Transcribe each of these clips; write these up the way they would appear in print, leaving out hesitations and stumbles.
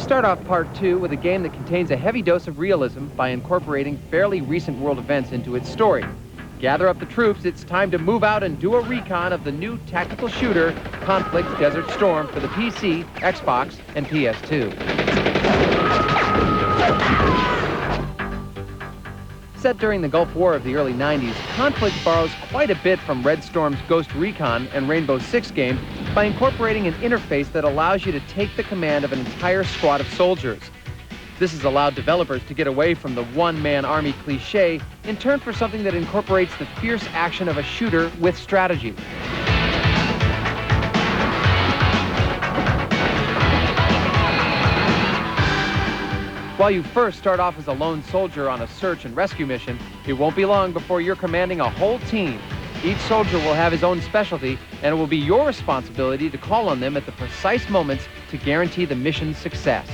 start off Part 2 with a game that contains a heavy dose of realism by incorporating fairly recent world events into its story. Gather up the troops, it's time to move out and do a recon of the new tactical shooter, Conflict Desert Storm, for the PC, Xbox, and PS2. Set during the Gulf War of the early 90s, Conflict borrows quite a bit from Red Storm's Ghost Recon and Rainbow Six games by incorporating an interface that allows you to take the command of an entire squad of soldiers. This has allowed developers to get away from the one-man army cliché and turn for something that incorporates the fierce action of a shooter with strategy. While you first start off as a lone soldier on a search and rescue mission, it won't be long before you're commanding a whole team. Each soldier will have his own specialty, and it will be your responsibility to call on them at the precise moments to guarantee the mission's success.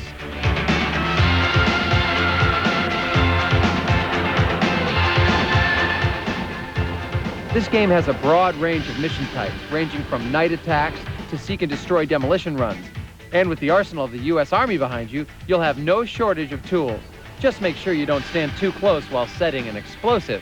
This game has a broad range of mission types, ranging from night attacks to seek and destroy demolition runs. And with the arsenal of the U.S. Army behind you, you'll have no shortage of tools. Just make sure you don't stand too close while setting an explosive.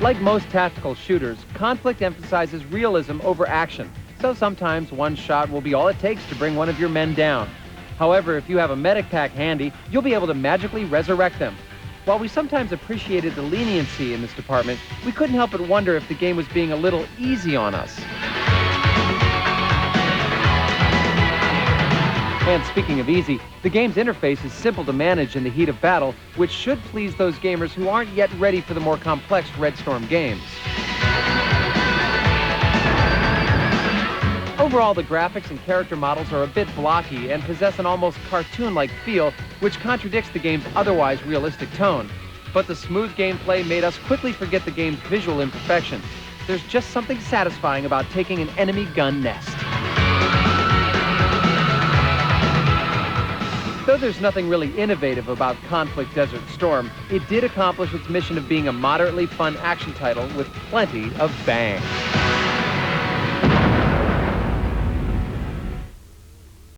Like most tactical shooters, Conflict emphasizes realism over action, so sometimes one shot will be all it takes to bring one of your men down. However, if you have a medic pack handy, you'll be able to magically resurrect them. While we sometimes appreciated the leniency in this department, we couldn't help but wonder if the game was being a little easy on us. And speaking of easy, the game's interface is simple to manage in the heat of battle, which should please those gamers who aren't yet ready for the more complex Red Storm games. Overall, the graphics and character models are a bit blocky and possess an almost cartoon-like feel, which contradicts the game's otherwise realistic tone. But the smooth gameplay made us quickly forget the game's visual imperfections. There's just something satisfying about taking an enemy gun nest. Though there's nothing really innovative about Conflict Desert Storm, it did accomplish its mission of being a moderately fun action title with plenty of bang.